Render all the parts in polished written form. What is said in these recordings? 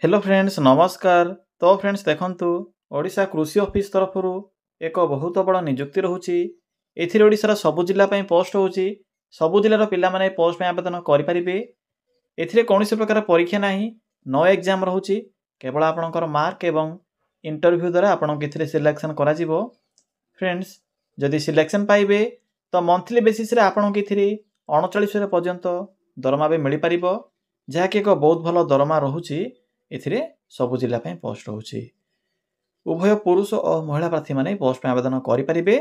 Hello friends नमस्कार। तो friends देखंतु ओडिशा कृषि ऑफिस तरफ एक बहुत बड़ नियुक्ति रोचे। एथिरे ओडिशार सबु जिला पई पोस्ट होची। सबु जिल्लार पिला माने पोस्ट में आवेदन करि परिबे। एथिरे कौनसी प्रकार परीक्षा नाही, नो एग्जाम रहूची। केवल आपणकर मार्क एवं इंटरव्यू द्वारा आपन किथिरे सिलेक्शन करा जिवो। फ्रेंड्स जदि सिलेक्शन पाइबे तो मंथली बेसिस रे आपन किथिरे 39 पर्यंत दरमा भी मिल पारिबो, जहा कि एक बहुत भलो दरमा रहूची। एथिरे सबु जिला पई पोस्ट होची। उभय पुरुष और महिला प्रार्थी माने पोस्ट में आवेदन करि परिबे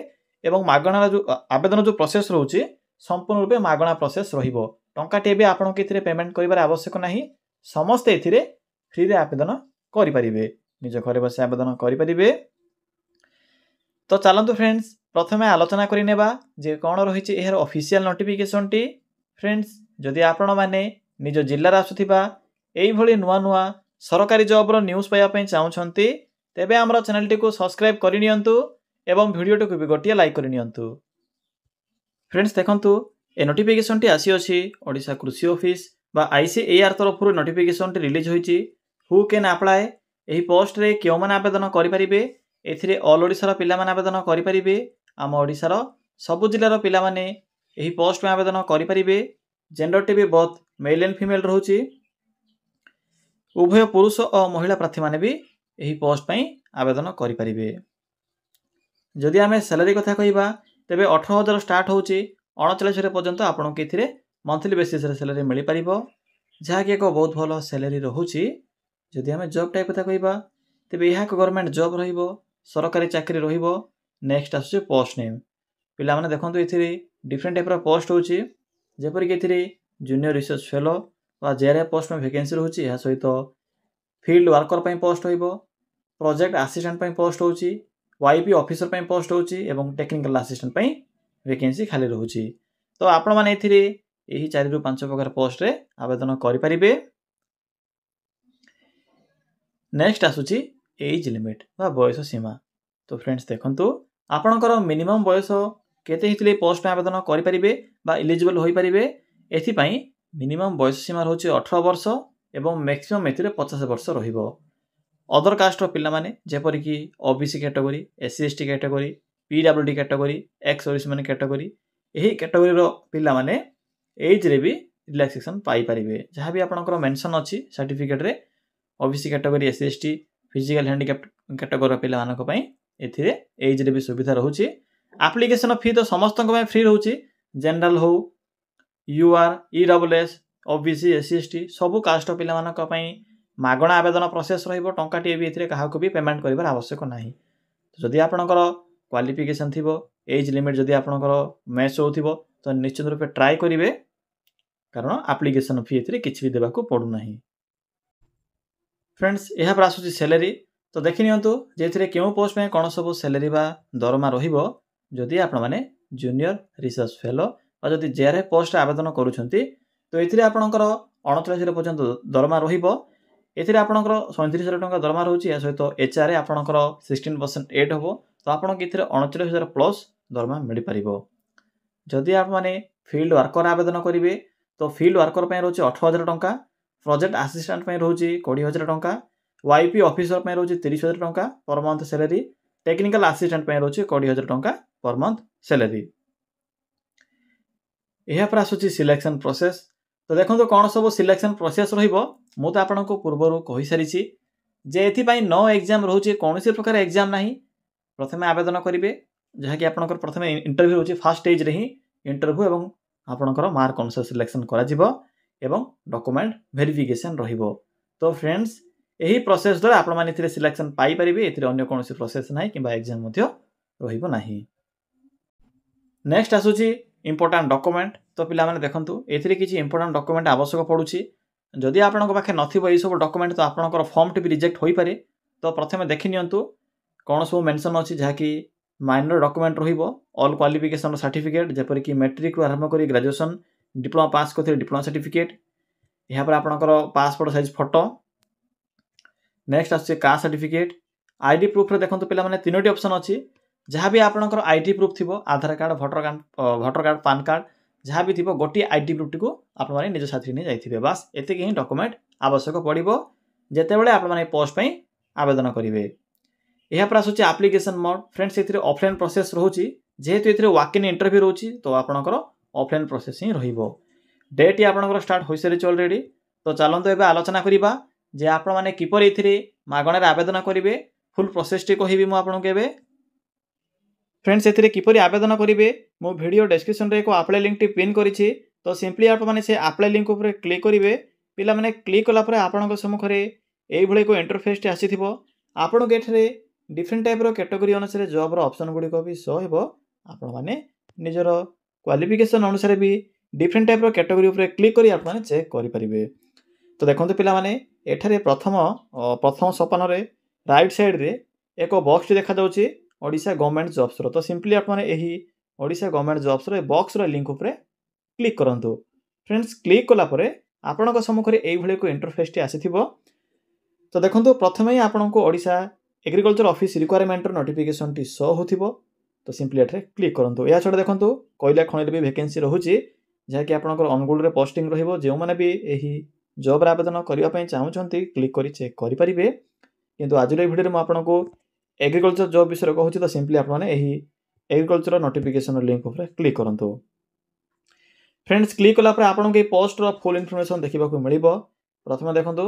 एवं मागणा जो आवेदन जो प्रोसेस रहूची संपूर्ण रूपे मागणा प्रोसेस रहिबो। टंका टेबे आपन किथिरे पेमेंट करिबार आवश्यक नाही। समस्त एथिरे फ्री रे आवेदन करि परिबे, निज घरे बसे आवेदन करि परिबे। तो चलंतु फ्रेंड्स प्रथमे आलोचना करि नेबा जे कोन रहिछि एहर ऑफिशियल नोटिफिकेशन टी। फ्रेंड्स जदि आपण माने निज जिल्ला रा आसुथिबा एई भली नुवा नुवा सरकारी जॉब रो न्यूज़ पाया पई चाहउछंती तेबे हमर चैनल टी को सब्सक्राइब करि नियंतु एवं वीडियो टी को भी गोटिया लाइक करि नियंतु। फ्रेंड्स देखंतु ए नोटिफिकेशन टी आसी अछि ओडिशा कृषि ऑफिस बा आईसीएआर तरफ नोटिफिकेशन टी रिलीज होईची। हु कैन अप्लाई एही पोस्ट रे केउ माने आवेदन करि परिबे। एथिरे ऑल ओडिसा रो पिला माने आवेदन करि परिबे। आम ओडिसा रो सबु जिल्ला रो पिला माने एही पोस्ट में आवेदन करि परिबे। जेंडर टी भी बोथ मेल एंड फीमेल रहउची। उभय पुरुष और महिला प्रार्थी माने भी एही पोस्ट पई आवेदन करि परिबे। जदि आमे सैलरी कथा कहिबा तेबे 18,000 स्टार्ट होची 39 पर्यंत आपन केथिरे मंथली बेसिस रे सैलरी मिली परिबो, जहा कि एक बहुत भलो सैलरी रहउची। जदि आमे जॉब टाइप कथा कहिबा तेबे यहा को गवर्नमेंट जॉब रहिबो, सरकारी चाकरी रहिबो। नेक्स्ट आसे पोस्ट नेम। पिला माने देखंतु एथिरे डिफरेंट टाइप रो पोस्ट होची, जेपरि कि एथिरे जूनियर रिसर्च फेलो वा जेआरएफ पोस्ट में वैकेंसी रहउची। या सहित फील्ड वर्कर पई पोस्ट होइबो, प्रोजेक्ट असिस्टेंट पई पोस्ट होची, वाईपी ऑफिसर पई पोस्ट होची एवं टेक्निकल असिस्टेंट पई वैकेंसी खाली रहउची। तो आपण माने एथिरे एही 4 रु 5 प्रकार पोस्ट रे आवेदन करि परिबे। नेक्स्ट आसुची एज लिमिट बा बयस सीमा। तो फ्रेंड्स देखंतु आपणकर मिनिमम बयस केते हितले पोस्ट में आवेदन करि परिबे बा एलिजिबल होई परिबे। एथि पई मिनिमम बयस सीमा रहउची 18 वर्ष एवं मैक्सिमम एथिरे 50 वर्ष रहिबो। अदर कास्ट रो पिला माने जेपरि कि OBC category, SC ST category, PWD category, ex serviceman category, एही कैटेगरी रो पिला माने एज रे भी रिलैक्सेशन पाई परिबे। जहा भी आपनकर मेंशन अछि सर्टिफिकेट रे OBC category, SC ST, physical handicapped category पिला मानक पई एथिरे एज रे भी सुविधा रहउची। एप्लीकेशन फी तो समस्त पई फ्री रहउची। जनरल हो, UR, EWS, OBC, SC ST सबु कास्ट पिला मानक पई मागणा आवेदन प्रोसेस रहिबो। टंका टी भी एथिरे काहाको भी पेमेंट करिबार आवश्यक नाही। तो जदि आपनकर क्वालिफिकेशन थिबो, एज लिमिट जदि आपनकर मैच होथिबो तो निश्चित रूपे ट्राई करिवे, कारण एप्लीकेशन फी एथिरे किछि भी देबाको पडु नाही। फ्रेंड्स एहा पर आसुची सैलरी। तो देखि नियंतु जे एथिरे केउ पोस्ट में कोन सब सैलरी बा दरमा रहिबो। जदि आपण माने जूनियर रिसर्च फेलो बा जदि जेआरएफ पोस्ट आवेदन करूछंती तो एथिरे आपनकर 39 पर्यंत दरमा रहिबो। एथिरे आपनकर 37,000 टंका दरमा रहउची। या सहित एचआर आपनकर 16% एड होबो। तो आपण केथिरे 39,000 प्लस दरमा मिलि परिबो। जदि आप माने फील्ड वर्कर आवेदन करिवे तो फील्ड वर्कर पय रहउची 18,000 टंका, प्रोजेक्ट असिस्टेंट पय रहउची 20,000 टंका, वाईपी ऑफिसर पय रहउची 30,000 टंका per month salary, technical assistant पय रहउची 20,000 टंका पर मंथ सैलरी। एहा पर आसुची सिलेक्शन प्रोसेस। तो देखंतु कोन सब सिलेक्शन प्रोसेस रहिबो। मु त आपनको पूर्वरु कहि सारिछि जे एथि पई नो एग्जाम रहउची, कोनोसी प्रकार एग्जाम नाही। प्रथमे आवेदन करिवे, जहा कि आपनकर प्रथमे इंटरव्यू होची फर्स्ट स्टेज रे ही इंटरव्यू एवं आपनकर मार्क अनुसार सिलेक्शन करा जिवो एवं डॉक्यूमेंट वेरिफिकेशन रहिबो। तो फ्रेंड्स एही प्रोसेस द्वारा आपण माने एथिरे सिलेक्शन पाई परिबे। एथिरे अन्य कोनोसी प्रोसेस नाही किबा एग्जाम मध्य रहिबो नाही। नेक्स्ट आसुची इंपोर्टेंट डॉक्यूमेंट। तो पिला माने देखंतु एथिरे किछि इंपोर्टेंट डॉक्यूमेंट आवश्यक पडुची। जदि आपनक पाखे नथिबो एई सब डॉक्यूमेंट तो आपनकर फॉर्म टी भी रिजेक्ट होई पारे। तो प्रथमे देखि नियंतु कोन सब मेंशन अछि, जहा कि माइनर डॉक्यूमेंट रहिबो ऑल क्वालिफिकेशन सर्टिफिकेट, जेपरि कि मैट्रिक रु आरंभ करी ग्रेजुएशन डिप्लोमा पास करथि डिप्लोमा सर्टिफिकेट। यहाँ पर आपनकर पासपोर्ट साइज फोटो। नेक्स्ट आछे कास्ट सर्टिफिकेट। आईडी प्रूफ रे देखंतु पिला माने तीनोटी ऑप्शन अछि। जहा भी आपनकर आईडी प्रूफ थिबो, Aadhaar card, voter card, PAN card जहा भी थिबो गोटी आईडी प्रूफ टी को आपण माने निज साथी नै जाइथिबे। बस एते ही डॉक्यूमेंट आवश्यक पड़िबो। ଯେତେବେଳେ ଆପଣମାନେ पोस्ट ପାଇଁ आवेदन करेंगे। यहाँ पर आसूँ आप्लिकेसन मोड फ्रेंड्स ये ऑफलाइन प्रोसेस रोचे जेहेतु ये वॉक इन इंटरव्यू रोचे तो आपंकर ऑफलाइन प्रोसेस ही रेट ही आपंकर स्टार्ट हो सारी ऑलरेडी। तो चलते एवं आलोचना करवा जे आपण मैंने किपर ये मागणार आवेदन करेंगे फुल प्रोसेस टी कहि मुझे फ्रेंड्स ये किपर आवेदन करेंगे मो वीडियो डिस्क्रिप्शन रे एक अप्लाई लिंक टी पिन करी तो सिंपली आप से अप्लाई लिंक उपर क्लिक करेंगे पिला माने क्लिक कलापर आपण सम्मुख ये एक इंटरफेस टी आसी आपन के डिफरेंट टाइप कैटेगरी अनुसार जॉब ऑप्शन गुड़िक भी शो हो आपण मैंने निजर क्वालिफिकेशन अनुसार भी डिफरेंट टाइप कैटेगरी उपर क्लिक करी आप चेक करेंगे। तो देखो पिला माने एठारे प्रथम सोपान राइट साइड रे एक बॉक्स देखा जाउची ओडिशा गवर्नमेंट जॉब्स तो सिंपली आप Odisha government jobs box link उपर क्लिक करंतु। फ्रेंड्स क्लिक कला परे आपनक सम्मुखरे एई भले को इंटरफेस टी आसीथिबो। तो देखो प्रथम ही आपन को Odisha agriculture office requirement notification टी शो होथिबो तो सिंपली एठरे क्लिक करंतु। या छडा देखंतु कोइला खणिले भी वैकेंसी रहूची जहाँकि आपनकर अनुगुल रे पोस्टिंग रहिबो जो माने भी एही जॉब आवेदन करबा पई चाहउछंती क्लिक करी चेक करि परिबे। किंतु आज रे वीडियो रे म आपनको एग्रीकल्चर जॉब विषय कहूची तो सिंपली आप माने एही एग्रीकल्चर नोटिफिकेशन लिंक उपर क्लिक करंतु। फ्रेंड्स क्लिक कला पर आपनको ए पोस्ट रो फुल इन्फॉर्मेशन देखिबा को मिलिबो। प्रथम देखंतु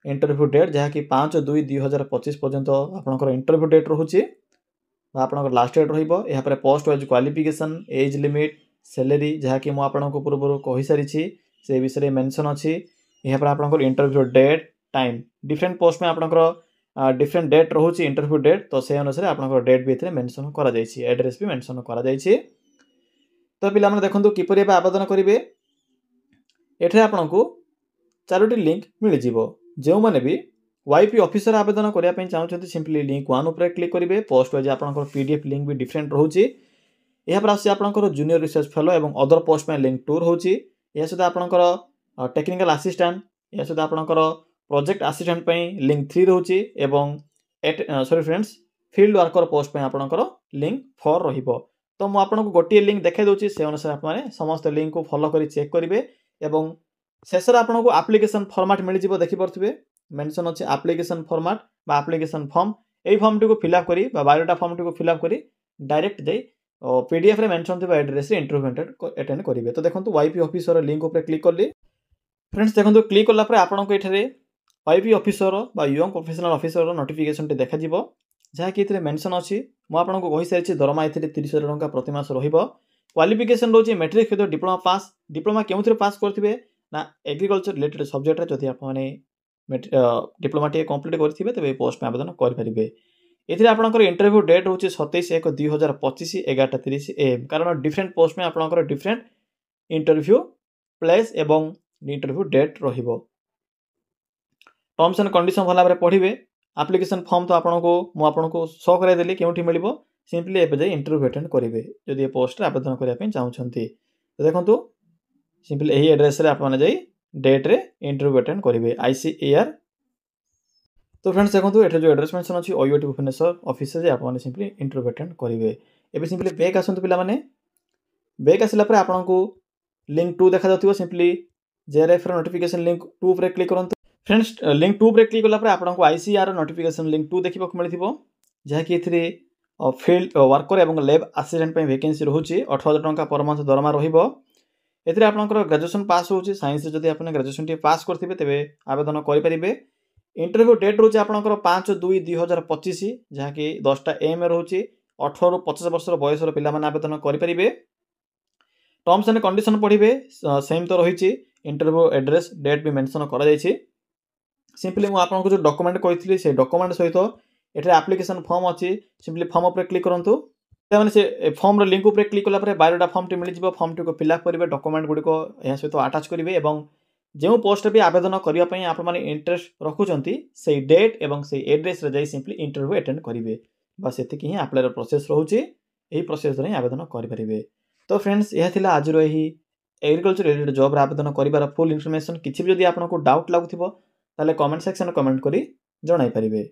इंटरव्यू डेट जहाँकि 5/2/2025 पर्यंत आपनकर इंटरव्यू डेट रहूची आपनकर लास्ट डेट रहिबो। यहाँ पर post wise qualification age limit salary जहाँकि मु आपनको पूर्व कहि सारी से विषय मेंशन अछि। यहाँ पर आपनकर interview date time different post में आपनकर डिफरेंट डेट रहूची इंटरव्यू डेट तो से अनुसार आपनकर डेट भी एथरे मेंशन करा जायछि एड्रेस भी मेंशन करा जायछि। तो पिला माने देखंतु किपरि आवेदन करिवे एठरे आपनको चारोटी लिंक मिल जिवो। जो माने भी वाईपी ऑफिसर आवेदन करिया पई चाहउछंती सिंपली लिंक 1 ऊपर क्लिक करिवे पोस्ट वाइज आपनकर पीडीएफ लिंक भी डिफरेंट रहूची। यहाँ पर आसी आपनकर जूनियर रिसर्च फेलो एवं अदर पोस्ट में लिंक 2 रहूची। या सदा आपनकर टेक्निकल असिस्टेंट या सदा आपनकर प्रोजेक्ट असिस्टेंट पई लिंक 3 रहूची एवं sorry friends field worker post पई आपनकर लिंक 4 रहिबो। तो मु आपनको गोटे लिंक देखाई दोची से अनुसार आप माने समस्त लिंक को फॉलो करी चेक करिवे एवं शेष आपको एप्लिकेशन फॉर्मेट मिल जिवो देखि परथिबे मेंशन अछि एप्लिकेशन फॉर्मेट बा एप्लिकेशन फॉर्म एई फॉर्म टी को फिल अप करी बा बायोडाटा फॉर्म टी को फिल अप करी डायरेक्ट दे पीडीएफ रे मेंशन थिबा एड्रेस रे इंटरव्यू अटेंड करिवे। तो देखंतु वाईपी ऑफिसर लिंक ऊपर क्लिक करली फ्रेंड्स देखंतु क्लिक करला परे आपनको एठारे वाईपी ऑफिसर बा young professional officer notification T देखा जिवो जहाँ कि इतने मेंशन अछि मु आपनको कहि सारिछि दरमा इतने 30,000 टंका प्रति मास रहिबो। क्वालिफिकेशन रोचे matric with diploma pass diploma केउथरे पास करथिबे ना एग्रीकल्चर रिलेटेड सब्जेक्ट रे जदि आप माने डिप्लोमा टी कंप्लीट करथिबे तबे पोस्ट में आवेदन कर परिबे। एथिरे आपनकर इंटरव्यू डेट होची 27/1/2025 11:30 AM कारण डिफरेंट पोस्ट में आपनकर डिफरेंट इंटरव्यू प्लेस एवं इंटरव्यू डेट रहिबो। टर्म्स एंड कंडीशन भला भाबरे पढिबे। एप्लिकेशन फॉर्म तो आपको शो कराई देली केउठी मिलिबो सिंपली एबे जे इंटरव्यू अटेंड करिवे जदि ए पोस्ट रे आवेदन करिया पे चाहउछंती। तो देखंतु सिंपली एही एड्रेस रे आप माने जाई डेट रे इंटरव्यू अटेंड करिवे आईसीएआर। तो फ्रेंड्स देखंतु एठे जो एड्रेस मेंशन अछि ओयूटी भुवनेश्वर ऑफिस से आप माने सिंपली इंटरव्यू अटेंड करिवे। एबे सिंपली बैक आसंतु पिला माने बैक आसिला पर आपनको लिंक 2 देखा जाउतिबो सिंपली जेआरएफ रे नोटिफिकेशन लिंक 2 ऊपर क्लिक करंतु। फ्रेंड्स लिंक 2 ऊपर क्लिक कला पर आपनको आईसीआर नोटिफिकेशन लिंक 2 देखिबा को मिलिथिबो जहा कि एथिरे फील्ड वर्कर एवं लैब असिस्टेंट पे वैकेंसी रहउची 18,000 टंका पर मंथ दरमा रहिबो। एथिरे आपनकर ग्रेजुएशन पास होउची साइंस रे जदि आपने ग्रेजुएशन टी पास करथिबे तबे आवेदन करि परिबे। इंटरव्यू डेट रहउची आपनकर 5/2/2025 जहा कि 10टा AM रहउची 18 रु 25 वर्ष बयस पिला माने आवेदन करि परिबे। टर्म्स एंड कंडीशन पढिबे सेम तो रहिची इंटरव्यू एड्रेस डेट भी मेंशन करा जायछि। सिंपली मु आपनको जो डॉक्यूमेंट कहितली से डॉक्यूमेंट सहित एठे एप्लिकेशन फॉर्म अछि सिंपली फॉर्म ऊपर क्लिक करंतु। माने से फॉर्म रो लिंक ऊपर क्लिक कला पर बायोडाटा फॉर्म टी मिल जिवो फॉर्म टी को फिल अप करिवे डॉक्यूमेंट गुडी को एहा सहित अटैच करिवे एवं जो पोस्ट भी आवेदन करिया पई आप माने इंटरेस्ट रखुचंती से डेट एवं से एड्रेस रे जाई सिंपली इंटरव्यू अटेंड करिवे बस एतिकी ही अप्लाई रो प्रोसेस रहउची एही प्रोसेस रे आवेदन करि परिवे। तो फ्रेंड्स यह थिला आज रो एही एग्रीकल्चर रिलेटेड जॉब रे आवेदन करिवार फुल इन्फॉर्मेशन किछि भी जदि आपनको डाउट लागुथिबो ताले कमेंट सेक्शन कमेंट करी जणाई परिवे।